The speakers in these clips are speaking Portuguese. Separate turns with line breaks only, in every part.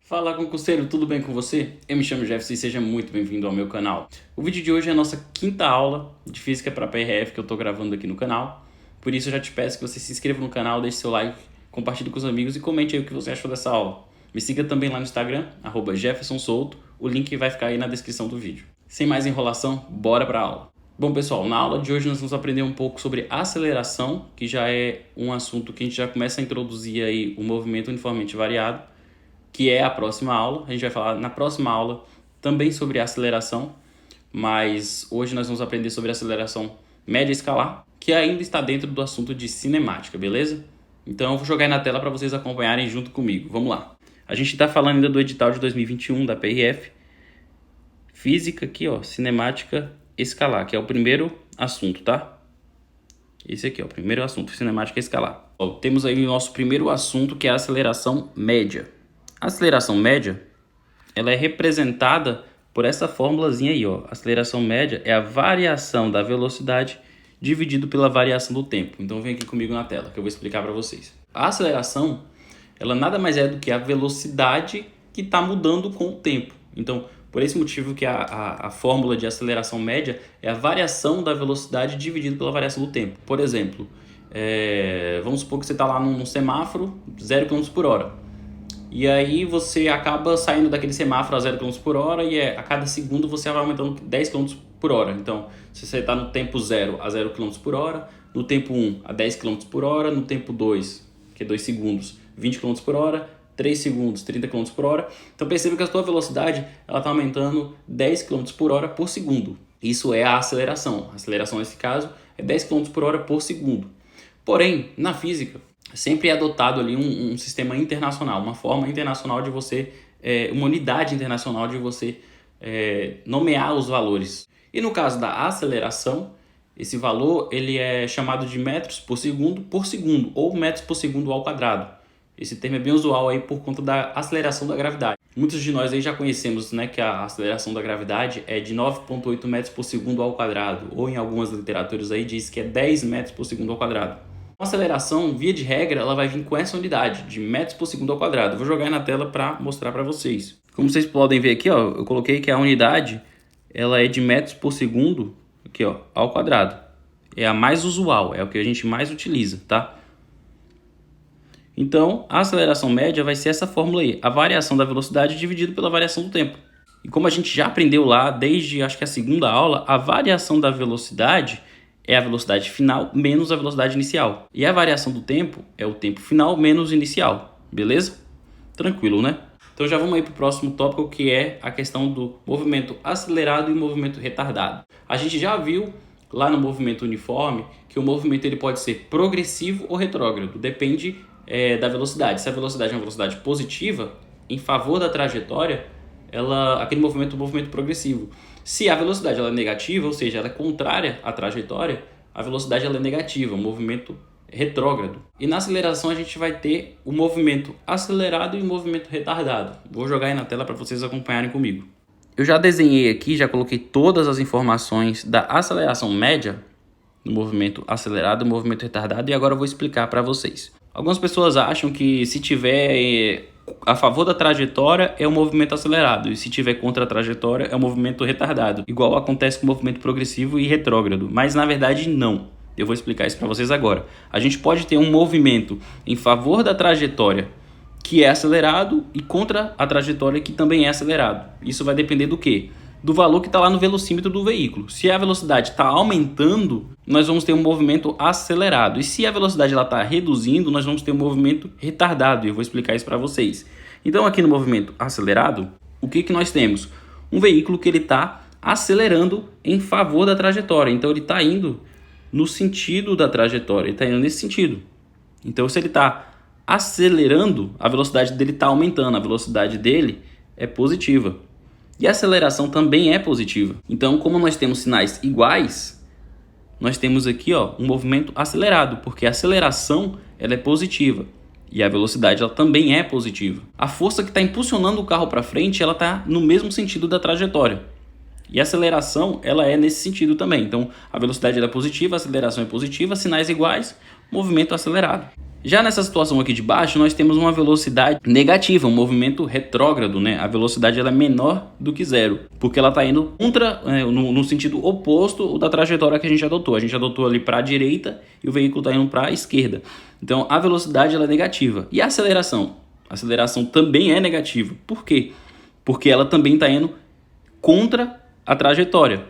Fala concurseiro, tudo bem com você? Eu me chamo Jefferson e seja muito bem-vindo ao meu canal. O vídeo de hoje é a nossa quinta aula de Física para PRF que eu estou gravando aqui no canal. Por isso eu já te peço que você se inscreva no canal, deixe seu like, compartilhe com os amigos e comente aí o que você achou dessa aula. Me siga também lá no Instagram, @JeffersonSouto, o link vai ficar aí na descrição do vídeo. Sem mais enrolação, bora para a aula. Bom pessoal, na aula de hoje nós vamos aprender um pouco sobre aceleração, que já é um assunto que a gente já começa a introduzir aí o movimento uniformemente variado, que é a próxima aula. A gente vai falar na próxima aula também sobre aceleração, mas hoje nós vamos aprender sobre aceleração média escalar, que ainda está dentro do assunto de cinemática, beleza? Então eu vou jogar aí na tela para vocês acompanharem junto comigo. Vamos lá. A gente está falando ainda do edital de 2021 da PRF, Física aqui, ó, cinemática escalar, que é o primeiro assunto, tá? Esse aqui, ó, o primeiro assunto, cinemática escalar. Ó, temos aí o nosso primeiro assunto, que é a aceleração média. A aceleração média, ela é representada por essa formulazinha aí, ó. A aceleração média é a variação da velocidade dividido pela variação do tempo. Então vem aqui comigo na tela que eu vou explicar para vocês. A aceleração, ela nada mais é do que a velocidade que está mudando com o tempo. Então, por esse motivo que a fórmula de aceleração média é a variação da velocidade dividido pela variação do tempo. Por exemplo, vamos supor que você está lá num semáforo 0 km por hora. E aí você acaba saindo daquele semáforo a 0 km por hora e a cada segundo você vai aumentando 10 km por hora. Então, se você está no tempo 0 a 0 km por hora, no tempo 1 a 10 km por hora, no tempo 2, que é 2 segundos, 20 km por hora, 3 segundos, 30 km por hora. Então perceba que a sua velocidade está aumentando 10 km por hora por segundo. Isso é a aceleração. A aceleração nesse caso é 10 km por hora por segundo. Porém, na física, sempre é adotado ali um sistema internacional, uma forma internacional de você, uma unidade internacional de você nomear os valores. E no caso da aceleração, esse valor ele é chamado de metros por segundo ou metros por segundo ao quadrado. Esse termo é bem usual aí por conta da aceleração da gravidade. Muitos de nós aí já conhecemos, né, que a aceleração da gravidade é de 9,8 metros por segundo ao quadrado, ou em algumas literaturas aí diz que é 10 metros por segundo ao quadrado. A aceleração, via de regra, ela vai vir com essa unidade, de metros por segundo ao quadrado. Eu vou jogar aí na tela para mostrar para vocês. Como vocês podem ver aqui, ó, eu coloquei que a unidade ela é de metros por segundo aqui, ó, ao quadrado. É a mais usual, é o que a gente mais utiliza, tá? Então, a aceleração média vai ser essa fórmula aí, a variação da velocidade dividido pela variação do tempo. E como a gente já aprendeu lá, desde acho que a segunda aula, a variação da velocidade é a velocidade final menos a velocidade inicial. E a variação do tempo é o tempo final menos inicial, beleza? Tranquilo, né? Então já vamos aí para o próximo tópico, que é a questão do movimento acelerado e movimento retardado. A gente já viu lá no movimento uniforme que o movimento ele pode ser progressivo ou retrógrado, depende da velocidade. Se a velocidade é uma velocidade positiva, em favor da trajetória, aquele movimento é um movimento progressivo. Se a velocidade ela é negativa, ou seja, ela é contrária à trajetória, a velocidade ela é negativa, um movimento retrógrado. E na aceleração a gente vai ter o movimento acelerado e o movimento retardado. Vou jogar aí na tela para vocês acompanharem comigo. Eu já desenhei aqui, já coloquei todas as informações da aceleração média no movimento acelerado e movimento retardado, e agora eu vou explicar para vocês. Algumas pessoas acham que se tiver a favor da trajetória é o movimento acelerado, e se tiver contra a trajetória é o movimento retardado, igual acontece com o movimento progressivo e retrógrado, mas na verdade não. Eu vou explicar isso para vocês agora. A gente pode ter um movimento em favor da trajetória que é acelerado e contra a trajetória que também é acelerado. Isso vai depender do quê? Do valor que está lá no velocímetro do veículo. Se a velocidade está aumentando, nós vamos ter um movimento acelerado. E se a velocidade está reduzindo, nós vamos ter um movimento retardado. E eu vou explicar isso para vocês. Então aqui no movimento acelerado, o que nós temos? Um veículo que ele está acelerando em favor da trajetória. Então ele está indo no sentido da trajetória. Ele está indo nesse sentido. Então se ele está acelerando, a velocidade dele está aumentando. A velocidade dele é positiva. E a aceleração também é positiva. Então, como nós temos sinais iguais, nós temos aqui, ó, um movimento acelerado, porque a aceleração ela é positiva e a velocidade ela também é positiva. A força que está impulsionando o carro para frente, ela está no mesmo sentido da trajetória. E a aceleração ela é nesse sentido também. Então, a velocidade ela é positiva, a aceleração é positiva, sinais iguais, movimento acelerado. Já nessa situação aqui de baixo, nós temos uma velocidade negativa, um movimento retrógrado, né? A velocidade ela é menor do que zero, porque ela está indo no sentido oposto da trajetória que a gente adotou. A gente adotou ali para a direita e o veículo está indo para a esquerda. Então, a velocidade ela é negativa. E a aceleração? A aceleração também é negativa. Por quê? Porque ela também está indo contra a trajetória.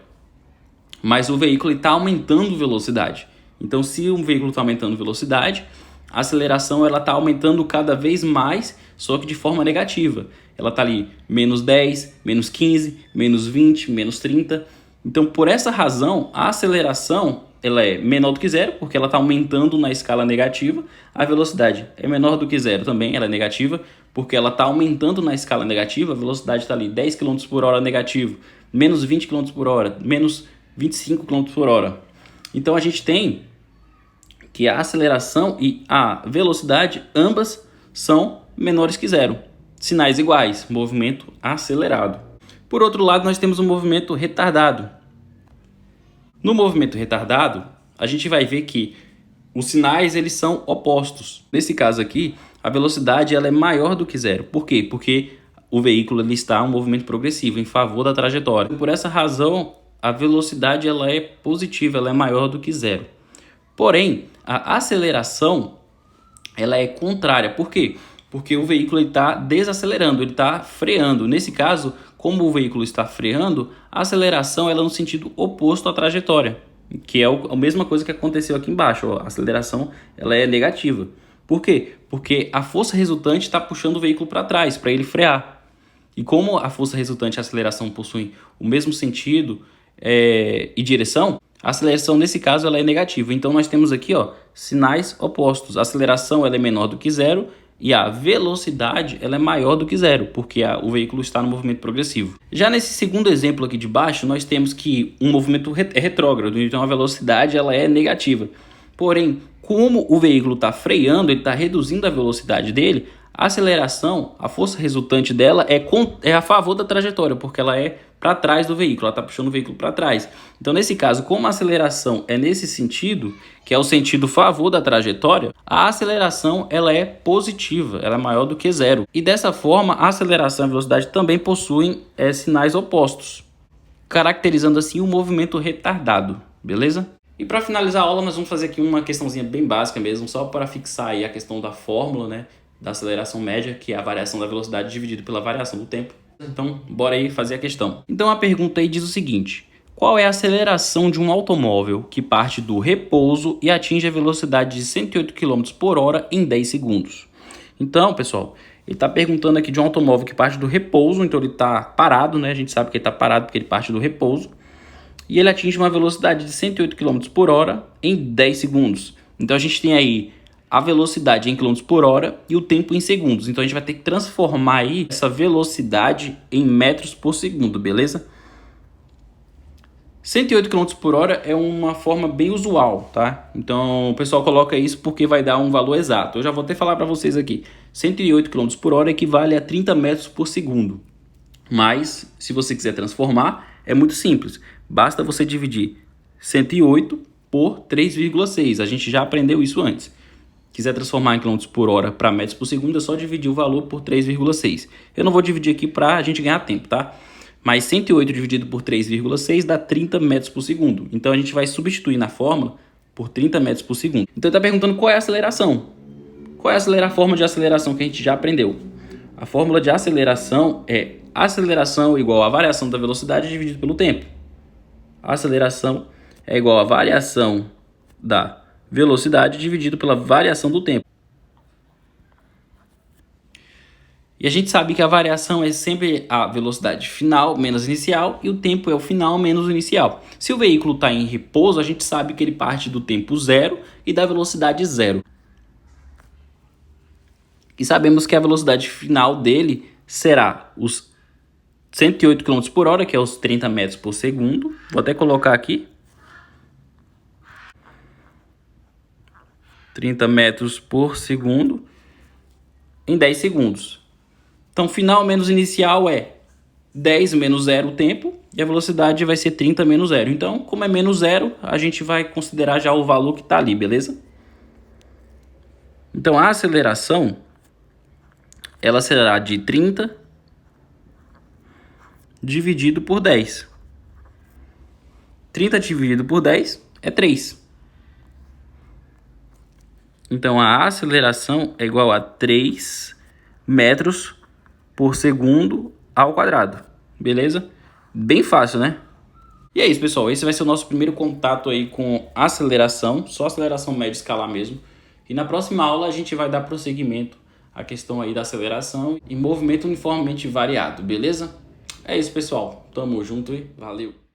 Mas o veículo está aumentando velocidade. Então, se um veículo está aumentando velocidade, a aceleração ela está aumentando cada vez mais, só que de forma negativa. Ela está ali menos 10, menos 15, menos 20, menos 30. Então, por essa razão, a aceleração ela é menor do que zero, porque ela está aumentando na escala negativa. A velocidade é menor do que zero também, ela é negativa, porque ela está aumentando na escala negativa. A velocidade está ali 10 km por hora negativo, menos 20 km por hora, menos 25 km por hora. Então, a gente tem que a aceleração e a velocidade, ambas são menores que zero. Sinais iguais, movimento acelerado. Por outro lado, nós temos um movimento retardado. No movimento retardado, a gente vai ver que os sinais eles são opostos. Nesse caso aqui, a velocidade ela é maior do que zero. Por quê? Porque o veículo ele está em um movimento progressivo, em favor da trajetória. Por essa razão, a velocidade ela é positiva, ela é maior do que zero. Porém, a aceleração ela é contrária. Por quê? Porque o veículo está desacelerando, ele está freando. Nesse caso, como o veículo está freando, a aceleração ela é no sentido oposto à trajetória, que é a mesma coisa que aconteceu aqui embaixo. Ó, a aceleração ela é negativa. Por quê? Porque a força resultante está puxando o veículo para trás, para ele frear. E como a força resultante e a aceleração possuem o mesmo sentido e direção, a aceleração nesse caso ela é negativa. Então nós temos aqui sinais opostos. A aceleração ela é menor do que zero e a velocidade ela é maior do que zero, porque o veículo está no movimento progressivo. Já nesse segundo exemplo aqui de baixo, nós temos que um movimento é retrógrado, então a velocidade ela é negativa. Porém, como o veículo está freando, ele está reduzindo a velocidade dele, a aceleração, a força resultante dela é a favor da trajetória, porque ela é para trás do veículo, ela está puxando o veículo para trás. Então, nesse caso, como a aceleração é nesse sentido, que é o sentido favor da trajetória, a aceleração ela é positiva, ela é maior do que zero. E dessa forma, a aceleração e a velocidade também possuem sinais opostos, caracterizando assim o movimento retardado, beleza? E para finalizar a aula, nós vamos fazer aqui uma questãozinha bem básica mesmo, só para fixar aí a questão da fórmula, né, da aceleração média, que é a variação da velocidade dividida pela variação do tempo. Então, bora aí fazer a questão. Então, a pergunta aí diz o seguinte: qual é a aceleração de um automóvel que parte do repouso e atinge a velocidade de 108 km por hora em 10 segundos? Então, pessoal, ele está perguntando aqui de um automóvel que parte do repouso, então ele está parado, né? A gente sabe que ele está parado porque ele parte do repouso. E ele atinge uma velocidade de 108 km por hora em 10 segundos. Então, a gente tem aí a velocidade em km por hora e o tempo em segundos. Então, a gente vai ter que transformar aí essa velocidade em metros por segundo, beleza? 108 km por hora é uma forma bem usual, tá? Então, o pessoal coloca isso porque vai dar um valor exato. Eu já vou até falar para vocês aqui. 108 km por hora equivale a 30 metros por segundo. Mas, se você quiser transformar, é muito simples. Basta você dividir 108 por 3,6. A gente já aprendeu isso antes. Quiser transformar em km por hora para metros por segundo, é só dividir o valor por 3,6. Eu não vou dividir aqui para a gente ganhar tempo, tá? Mas 108 dividido por 3,6 dá 30 metros por segundo. Então, a gente vai substituir na fórmula por 30 metros por segundo. Então, ele está perguntando qual é a aceleração. Qual é a forma de aceleração que a gente já aprendeu? A fórmula de aceleração é aceleração igual a variação da velocidade dividido pelo tempo. A aceleração é igual a variação da velocidade dividido pela variação do tempo. E a gente sabe que a variação é sempre a velocidade final menos inicial e o tempo é o final menos o inicial. Se o veículo está em repouso, a gente sabe que ele parte do tempo zero e da velocidade zero. E sabemos que a velocidade final dele será os 108 km por hora, que é os 30 metros por segundo. Vou até colocar aqui. 30 metros por segundo em 10 segundos. Então, final menos inicial é 10 menos 0 o tempo e a velocidade vai ser 30 menos 0. Então, como é menos 0, a gente vai considerar já o valor que está ali, beleza? Então a aceleração, ela será de 30 dividido por 10. 30 dividido por 10 é 3. Então a aceleração é igual a 3 metros por segundo ao quadrado. Beleza? Bem fácil, né? E é isso, pessoal. Esse vai ser o nosso primeiro contato aí com aceleração, só aceleração média escalar mesmo. E na próxima aula a gente vai dar prosseguimento à questão aí da aceleração e movimento uniformemente variado, beleza? É isso, pessoal. Tamo junto e valeu!